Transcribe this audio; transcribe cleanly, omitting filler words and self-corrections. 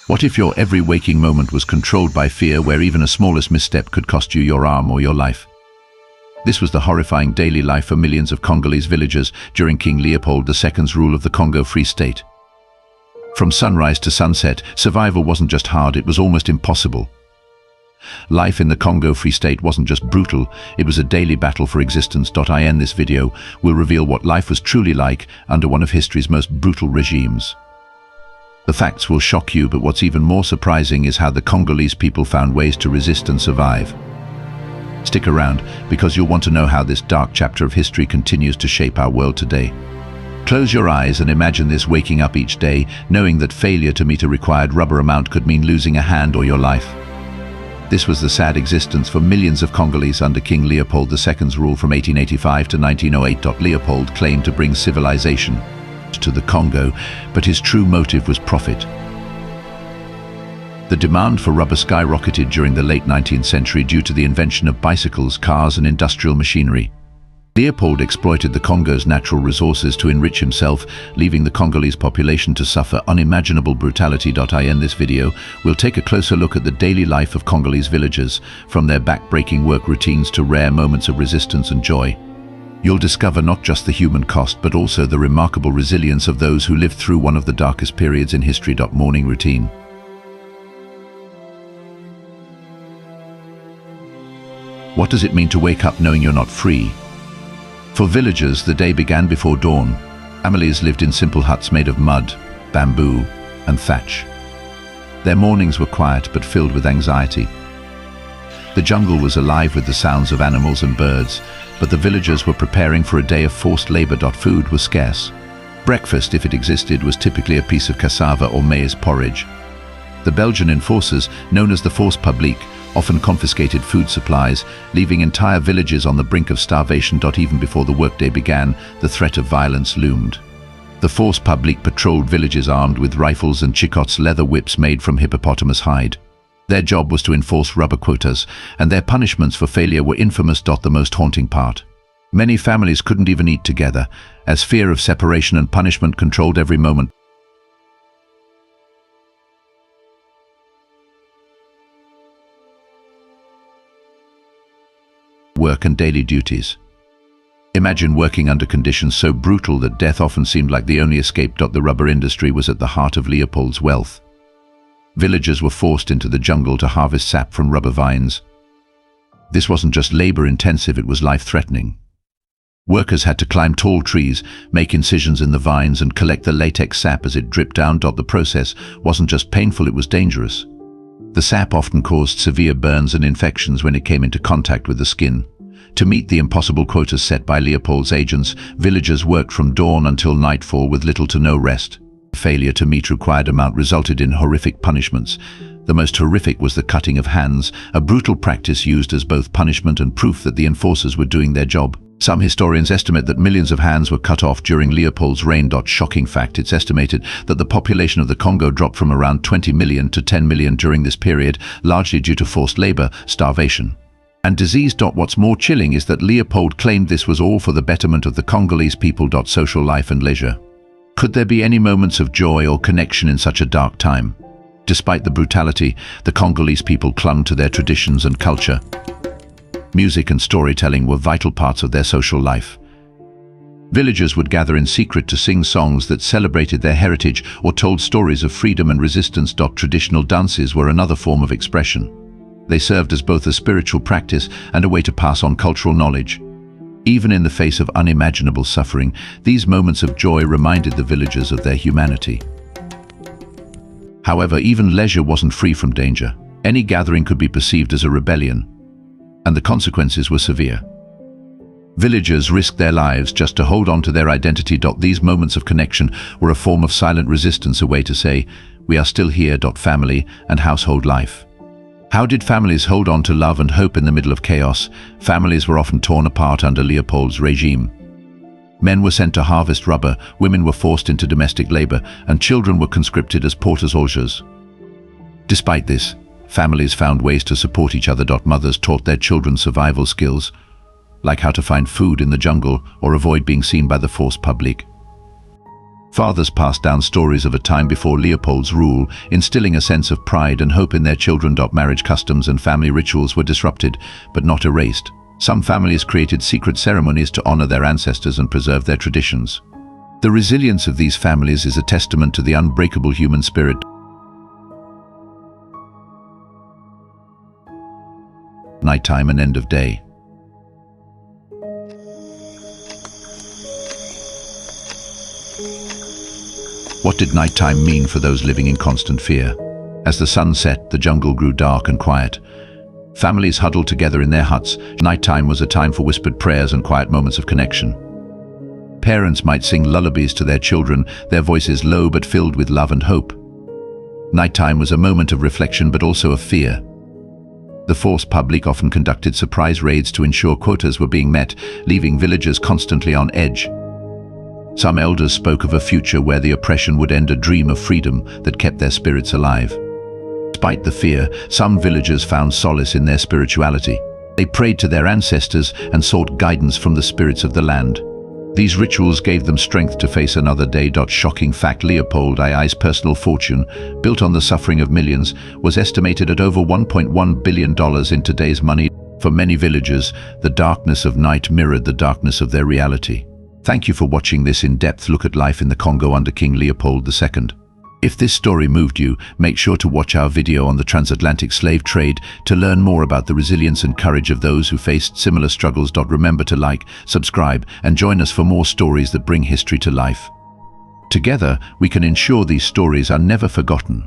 What if your every waking moment was controlled by fear, where even a smallest misstep could cost you your arm or your life? This was the horrifying daily life for millions of Congolese villagers during King Leopold II's rule of the Congo Free State. From sunrise to sunset, survival wasn't just hard, it was almost impossible. Life in the Congo Free State wasn't just brutal, it was a daily battle for existence. In this video, we'll reveal what life was truly like under one of history's most brutal regimes. The facts will shock you, but what's even more surprising is how the Congolese people found ways to resist and survive. Stick around, because you'll want to know how this dark chapter of history continues to shape our world today. Close your eyes and imagine this: waking up each day, knowing that failure to meet a required rubber amount could mean losing a hand or your life. This was the sad existence for millions of Congolese under King Leopold II's rule from 1885 to 1908. Leopold claimed to bring civilization to the Congo, but his true motive was profit. The demand for rubber skyrocketed during the late 19th century due to the invention of bicycles, cars, and industrial machinery. Leopold exploited the Congo's natural resources to enrich himself, leaving the Congolese population to suffer unimaginable brutality. In this video, we'll take a closer look at the daily life of Congolese villagers, from their back-breaking work routines to rare moments of resistance and joy. You'll discover not just the human cost, but also the remarkable resilience of those who lived through one of the darkest periods in history. Morning routine. What does it mean to wake up knowing you're not free? For villagers, the day began before dawn. Families lived in simple huts made of mud, bamboo, and thatch. Their mornings were quiet but filled with anxiety. The jungle was alive with the sounds of animals and birds, but the villagers were preparing for a day of forced labor. Food was scarce. Breakfast, if it existed, was typically a piece of cassava or maize porridge. The Belgian enforcers, known as the Force Publique, often confiscated food supplies, leaving entire villages on the brink of starvation. Even before the workday began, the threat of violence loomed. The Force Publique patrolled villages armed with rifles and chicots, leather whips made from hippopotamus hide. Their job was to enforce rubber quotas, and their punishments for failure were infamous. The most haunting part: many families couldn't even eat together, as fear of separation and punishment controlled every moment. Work and daily duties. Imagine working under conditions so brutal that death often seemed like the only escape. The rubber industry was at the heart of Leopold's wealth. Villagers were forced into the jungle to harvest sap from rubber vines. This wasn't just labor-intensive, it was life-threatening. Workers had to climb tall trees, make incisions in the vines, and collect the latex sap as it dripped down. The process wasn't just painful, it was dangerous. The sap often caused severe burns and infections when it came into contact with the skin. To meet the impossible quotas set by Leopold's agents, villagers worked from dawn until nightfall with little to no rest. Failure to meet required amount resulted in horrific punishments. The most horrific was the cutting of hands, a brutal practice used as both punishment and proof that the enforcers were doing their job. Some historians estimate that millions of hands were cut off during Leopold's reign. Shocking fact: it's estimated that the population of the Congo dropped from around 20 million to 10 million during this period, largely due to forced labor, starvation, and disease. What's more chilling is that Leopold claimed this was all for the betterment of the Congolese people. Social life and leisure. Could there be any moments of joy or connection in such a dark time? Despite the brutality, the Congolese people clung to their traditions and culture. Music and storytelling were vital parts of their social life. Villagers would gather in secret to sing songs that celebrated their heritage or told stories of freedom and resistance. Traditional dances were another form of expression. They served as both a spiritual practice and a way to pass on cultural knowledge. Even in the face of unimaginable suffering, these moments of joy reminded the villagers of their humanity. However, even leisure wasn't free from danger. Any gathering could be perceived as a rebellion, and the consequences were severe. Villagers risked their lives just to hold on to their identity. These moments of connection were a form of silent resistance, a way to say, "We are still here." Family and household life. How did families hold on to love and hope in the middle of chaos? Families were often torn apart under Leopold's regime. Men were sent to harvest rubber, women were forced into domestic labor, and children were conscripted as porters. Despite this, families found ways to support each other. Mothers taught their children survival skills, like how to find food in the jungle or avoid being seen by the Force Publique. Fathers passed down stories of a time before Leopold's rule, instilling a sense of pride and hope in their children. Marriage customs and family rituals were disrupted, but not erased. Some families created secret ceremonies to honor their ancestors and preserve their traditions. The resilience of these families is a testament to the unbreakable human spirit. Nighttime and end of day. What did nighttime mean for those living in constant fear? As the sun set, the jungle grew dark and quiet. Families huddled together in their huts. Nighttime was a time for whispered prayers and quiet moments of connection. Parents might sing lullabies to their children, their voices low but filled with love and hope. Nighttime was a moment of reflection but also of fear. The force publique often conducted surprise raids to ensure quotas were being met, leaving villagers constantly on edge. Some elders spoke of a future where the oppression would end, a dream of freedom that kept their spirits alive. Despite the fear, some villagers found solace in their spirituality. They prayed to their ancestors and sought guidance from the spirits of the land. These rituals gave them strength to face another day. Shocking fact: Leopold II's personal fortune, built on the suffering of millions, was estimated at over $1.1 billion in today's money. For many villagers, the darkness of night mirrored the darkness of their reality. Thank you for watching this in-depth look at life in the Congo under King Leopold II. If this story moved you, make sure to watch our video on the transatlantic slave trade to learn more about the resilience and courage of those who faced similar struggles. Remember to like, subscribe, and join us for more stories that bring history to life. Together, we can ensure these stories are never forgotten.